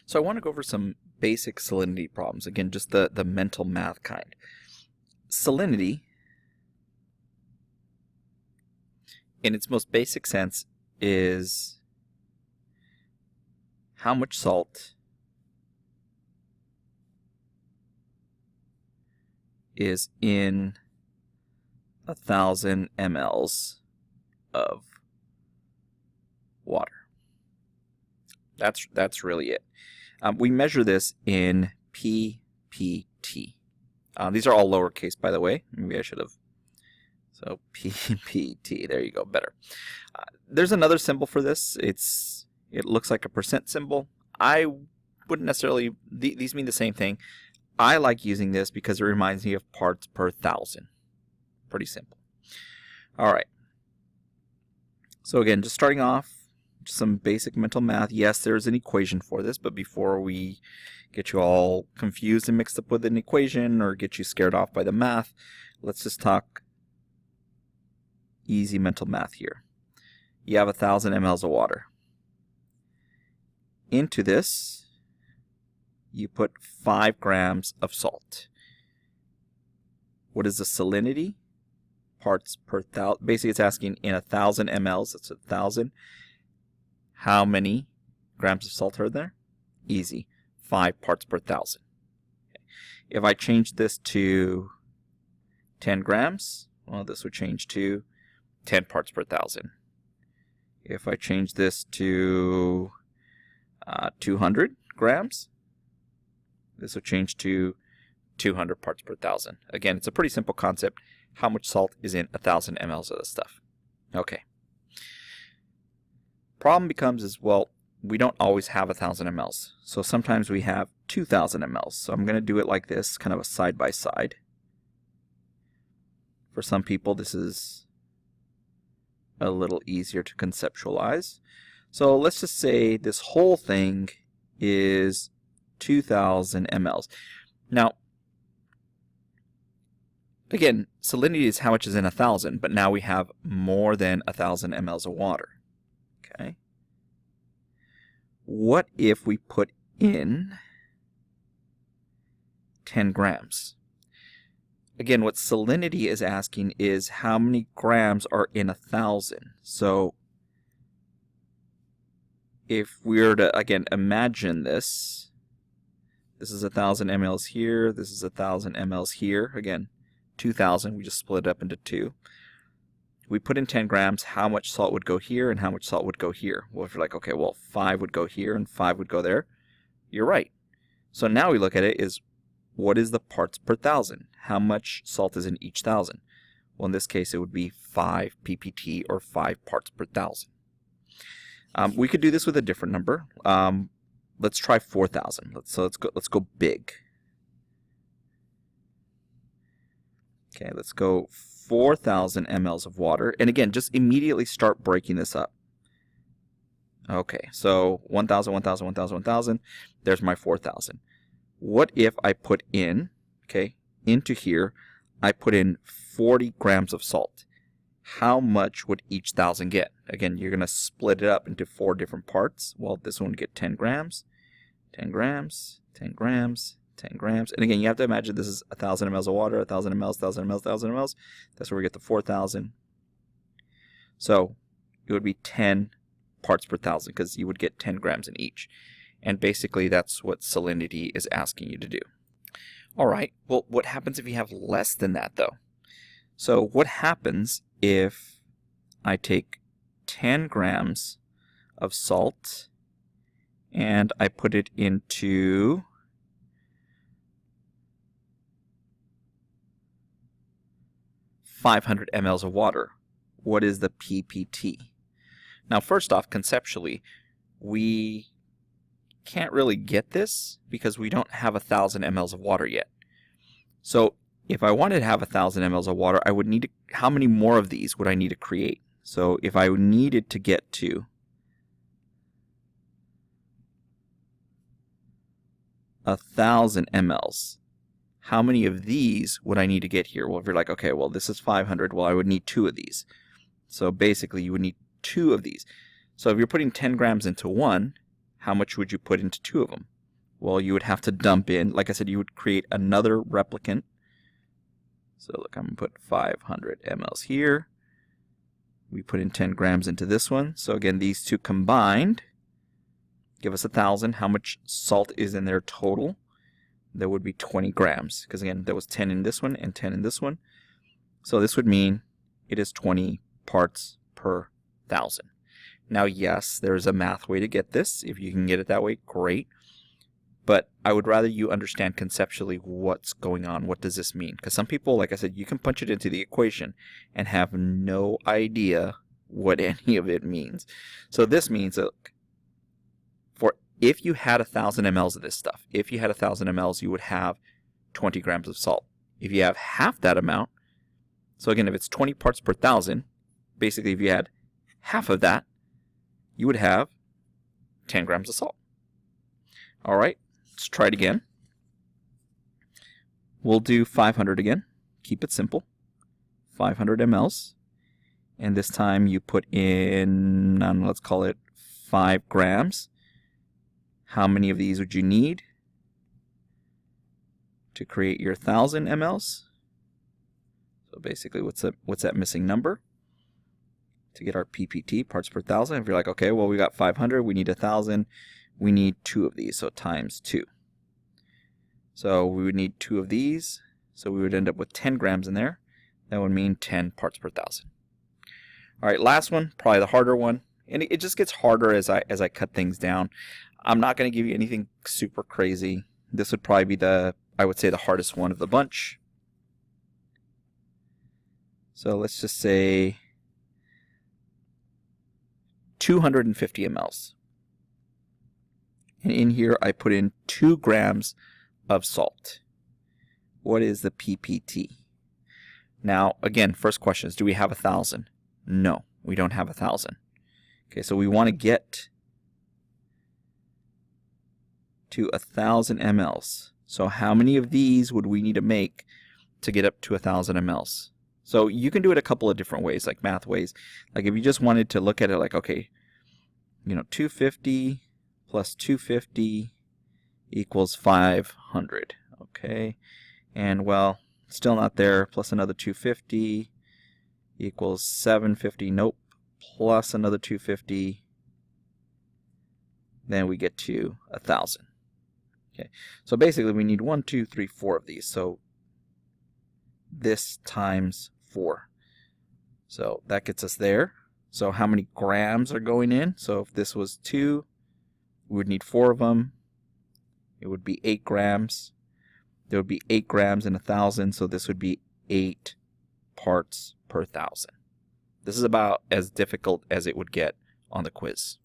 So I want to go over some basic salinity problems. Again, just the mental math kind. Salinity, in its most basic sense, is how much salt is in 1,000 mLs of water. That's really it. We measure this in PPT. These are all lowercase, by the way. Maybe I should have. So PPT, there you go, better. There's another symbol for this. It looks like a percent symbol. I wouldn't necessarily, these mean the same thing. I like using this because it reminds me of parts per thousand. Pretty simple. All right. So again, just starting off, just some basic mental math. Yes, there's an equation for this, but before we get you all confused and mixed up with an equation or get you scared off by the math, let's just talk easy mental math here. You have 1,000 mLs of water. Into this, you put 5 grams of salt. What is the salinity? Parts per thousand. Basically, it's asking in 1,000 mLs, that's 1,000. How many grams of salt are there? Easy. 5 parts per thousand. Okay. If I change this to 10 grams, well, this would change to 10 parts per thousand. If I change this to 200 grams, this will change to 200 parts per thousand. Again, it's a pretty simple concept. How much salt is in 1,000 mLs of this stuff? Okay. Problem becomes well, we don't always have 1,000 mLs. So sometimes we have 2,000 mLs. So I'm going to do it like this, kind of a side by side. For some people, this is a little easier to conceptualize. So let's just say this whole thing is 2,000 mLs. Now, again, salinity is how much is in 1,000, but now we have more than 1,000 mLs of water. Okay. What if we put in 10 grams? Again, what salinity is asking is how many grams are in 1,000. So if we were to, again, imagine this. This is 1,000 mLs here. This is 1,000 mLs here. Again, 2,000. We just split it up into 2. We put in 10 grams, how much salt would go here and how much salt would go here? Well, if you're like, okay, well, 5 would go here and 5 would go there, you're right. So now we look at it is, what is the parts per thousand? How much salt is in each thousand? Well, in this case, it would be 5 ppt or 5 parts per thousand. We could do this with a different number. Let's try 4,000. Let's go big. Okay, let's go 4,000 mLs of water. And again, just immediately start breaking this up. Okay, so 1,000, 1,000, 1,000, 1,000. There's my 4,000. What if I put in, okay, into here, I put in 40 grams of salt? How much would each 1,000 get? Again, you're going to split it up into 4 different parts. Well, this one would get 10 grams, 10 grams, 10 grams, 10 grams. And again, you have to imagine this is 1,000 mLs of water, 1,000 mLs, 1,000 mLs, 1,000 mLs. That's where we get the 4,000. So it would be 10 parts per thousand because you would get 10 grams in each. And basically that's what salinity is asking you to do. All right, well, what happens if you have less than that though? So what happens if I take 10 grams of salt and I put it into 500 mLs of water? What is the PPT? Now, first off, conceptually, we can't really get this because we don't have 1,000 mLs of water yet. So if I wanted to have 1,000 mLs of water, I would need to, how many more of these would I need to create? So if I needed to get to 1,000 mLs, how many of these would I need to get here? Well, if you're like, okay, well, this is 500, well, I would need 2 of these. So basically, you would need 2 of these. So if you're putting 10 grams into one, how much would you put into 2 of them? Well, you would have to dump in, like I said, you would create another replicant. So look, I'm going to put 500 mLs here. We put in 10 grams into this one. So again, these two combined give us 1,000. How much salt is in there total? There would be 20 grams. Because again, there was 10 in this one and 10 in this one. So this would mean it is 20 parts per 1,000. Now, yes, there's a math way to get this. If you can get it that way, great. But I would rather you understand conceptually what's going on. What does this mean? Because some people, like I said, you can punch it into the equation and have no idea what any of it means. So this means that if you had 1,000 mLs of this stuff, if you had 1,000 mLs, you would have 20 grams of salt. If you have half that amount, so again, if it's 20 parts per 1,000, basically if you had half of that, you would have 10 grams of salt. All right. Let's try it again. We'll do 500 again. Keep it simple. 500 mLs. And this time you put in, let's call it 5 grams. How many of these would you need to create your 1,000 mLs? So basically, what's that missing number? To get our PPT, parts per 1,000. If you're like, okay, well, we got 500, we need 1,000. We need 2 of these, so times 2. So we would need 2 of these, so we would end up with 10 grams in there. That would mean 10 parts per 1,000. All right, last one, probably the harder one, and it just gets harder as I cut things down. I'm not going to give you anything super crazy. This would probably be I would say the hardest one of the bunch. So let's just say 250 mLs. And in here, I put in 2 grams of salt. What is the PPT? Now, again, first question is, do we have 1,000? No, we don't have 1,000. Okay, so we want to get to 1,000 mLs. So how many of these would we need to make to get up to 1,000 mLs? So you can do it a couple of different ways, like math ways. Like if you just wanted to look at it like, okay, 250 plus 250 equals 500. Okay, and well, still not there. Plus another 250 equals 750. Nope. Plus another 250. Then we get to 1,000. Okay, so basically we need 1, 2, 3, 4 of these. So this times 4. So that gets us there. So how many grams are going in? So if this was 2, we would need 4 of them. It would be 8 grams. There would be 8 grams in 1,000, so this would be 8 parts per 1,000. This is about as difficult as it would get on the quiz.